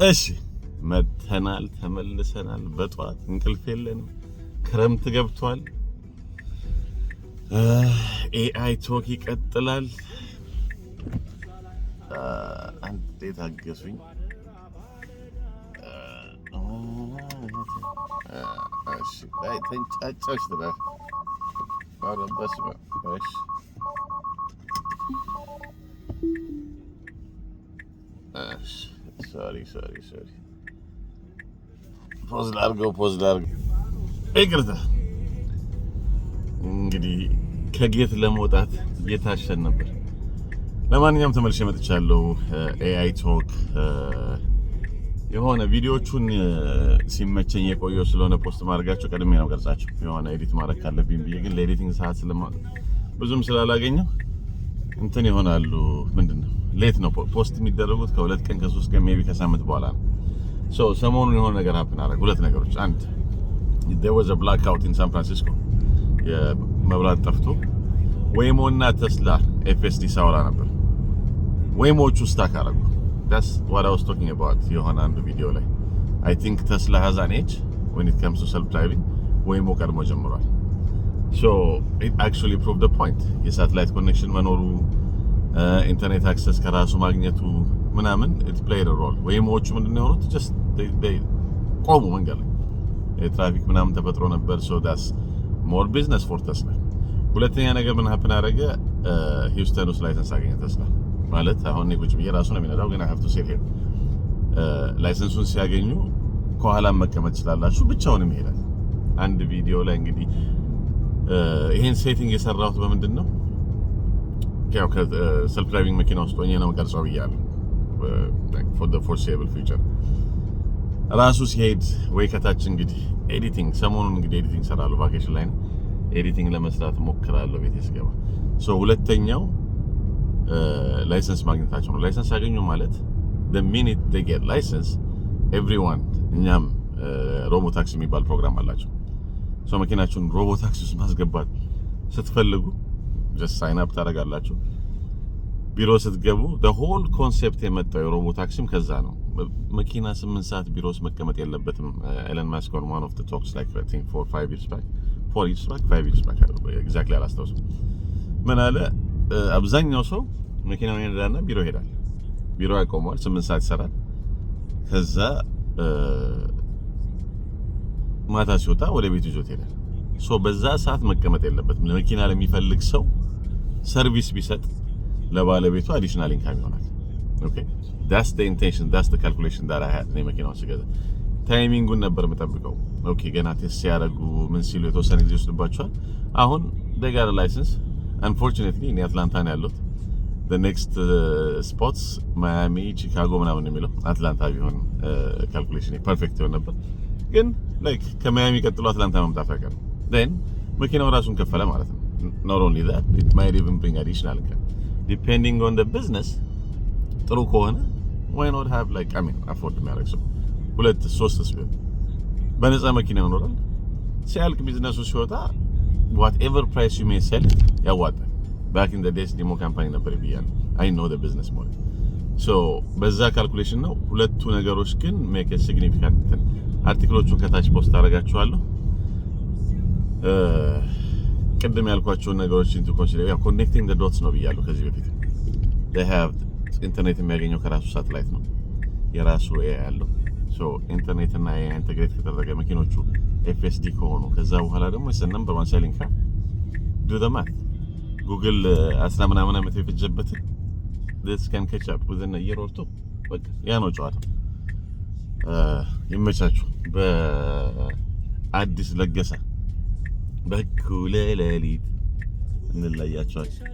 እሺ መተናል ተመልሰናል። በጧት እንቅልፍ የለንም። ክረምት ገብቷል። ኤአይ ቶክ ይቀጥላል። አንዴ ታገሱኝ። እሺ አይ ተንጫጫሽ ትላለህ። ባለበስ እሺ ሶሪ ፖዝ ላድርገው ይቅርታ። እንግዲህ ከጌት ለመውጣት እየታሸን ነበር። ለማንኛውም ተመልሼ መጥቻለሁ። ኤአይ ቶክ የሆነ ቪዲዮቹን ሲመቸኝ የቆየው ስለሆነ ፖስት ማድረጋቸው ቀድሜ ነው ቀርጻቸው የሆነ ኤዲት ማድረግ ካለብኝ ብዬ ግን ለኤዲቲንግ ሰዓት ብዙም ስላላገኘው እንትን ይሆናሉ። ምንድነው ሌት ነው ፖስት የሚደረጉት ከሁለት ቀን ከሶስት ቀን ሜቢ ከሳምንት በኋላ ነው። ሰሞኑን የሆነ ነገር ሀፕን አደረገ። ሁለት ነገሮች። አንድ there was a blackout in San Francisco የመብራት ጠፍቶ ወይሞ እና ተስላ ኤፍኤስዲ ሳወራ ነበር። ወይሞቹ ስታክ አደረጉ። that's what I was talking about የሆነ አንዱ ቪዲዮ ላይ I think Tesla has an edge when it comes to self driving ወይሞ ቀድሞ ጀምሯል። so it actually proved the point የሳተላይት ኮኔክሽን መኖሩ ኢንተርኔት አክሰስ ከራሱ ማግኘቱ ምናምን it played a role። ወይሞቹ ምንድነው የሆኑት just they ቆሙ መንገድ ላይ የትራፊክ ምናምን ተፈጥሮ ነበር። so that's more business for Tesla። ሁለተኛ ነገር ምን ሀፕን አደረገ? ሂውስተን ውስጥ ላይሰንስ አገኘ ተስላ። ማለት አሁን ቁጭ ብዬ ራሱ ነው የሚነዳው ግን I have to sit here። ላይሰንሱን ሲያገኙ ከኋላ መቀመጥ ይችላልላችሁ፣ ብቻውንም ይሄዳል። አንድ ቪዲዮ ላይ እንግዲህ ይሄን ሴቲንግ የሰራሁት በምንድን ነው? ያው ከሰልፍ ድራይቪንግ መኪና ውስጥ ሆኜ ነው ቀርጸው ብያለሁ። for the foreseeable future ራሱ ሲሄድ ወይ ከታች እንግዲህ ኤዲቲንግ ሰሞኑን እንግዲህ ኤዲቲንግ ሰራለሁ። ቫኬሽን ላይ ነው ኤዲቲንግ ለመስራት ሞክራለሁ ቤት ስገባ። ሁለተኛው ላይሰንስ ማግኘታቸው ነው። ላይሰንስ ያገኙ ማለት the minute they get license everyone እኛም ሮቦ ታክሲ የሚባል ፕሮግራም አላቸው። መኪናችሁን ሮቦ ታክሲ ውስጥ ማስገባት ስትፈልጉ just sign up ታደርጋላችሁ። ቢሮ ስትገቡ the whole concept የመጣው የሮቦ ታክሲም ከዛ ነው። መኪና 8 ሰዓት ቢሮ ውስጥ መቀመጥ የለበትም። ኤለን ማስክ on one of the talks like I think 5 years back exactly አላስታውስም። ምን አለ? አብዛኛው ሰው መኪናውን ይነዳና ቢሮ ይሄዳል። ቢሮ ያቆማል፣ 8 ሰዓት ይሰራል። ከዛ ማታ ሲወጣ ወደ ቤቱ ይዞት ይሄዳል። በዛ ሰዓት መቀመጥ የለበትም። ለመኪና ለሚፈልግ ሰው ሰርቪስ ቢሰጥ ለባለቤቱ አዲሽናል ኢንካም ይሆናል። ኦኬ that's the intention, that's the calculation that I had ነው መኪናውን ስገዛ። ታይሚንጉን ነበር የምጠብቀው። ኦኬ ገና ቴስት ሲያደርጉ ምን ሲሉ የተወሰነ ጊዜ ወስድባቸዋል። አሁን they got a license unfortunately እኔ አትላንታ ነው ያለሁት። the next spots ማያሚ፣ ቺካጎ ምናምን የሚለው አትላንታ ቢሆን ካልኩሌሽን ፐርፌክት ይሆን ነበር። ግን like ከማያሚ ቀጥሎ አትላንታ መምጣት አይቀርም። then መኪናው ራሱን ከፈለ ማለት ነው። not only that it might even bring additional income depending on the business። ጥሩ ከሆነ why not have like I mean afford የሚያደርግ ሰው 2-3 ቢሆን በነፃ መኪና ይኖራል። ሲያልቅ ቢዝነሱ ሲወጣ whatever price you may sell ያዋጣል። back in the days ዲሞ ካምፓኒ ነበር ብያለሁ። I know the business model so በዛ ካልኩሌሽን ነው። ሁለቱ ነገሮች ግን make a significant አርቲክሎቹን ከታች ፖስት አደርጋችኋለሁ። ቅድም ያልኳቸውን ነገሮች into consider ያው connecting the dots ነው ብያለሁ ከዚህ በፊት። they have ኢንተርኔት የሚያገኘው ከራሱ ሳተላይት ነው። የራሱ ኤአይ ያለው ኢንተርኔት እና ኤአይ ኢንተግሬት ከተደረገ መኪኖቹ ኤፍኤስዲ ከሆኑ ከዛ በኋላ ደግሞ ነምበር 1 ሴሊንግ ካር do the math ጉግል 10 ምናምን ዓመት የፈጀበት this can catch up within a year or two። በቃ ያ ነው ጨዋታ። ይመቻችሁ። በአዲስ ለገሰ በኩለ ሌሊት እንለያቸዋለን።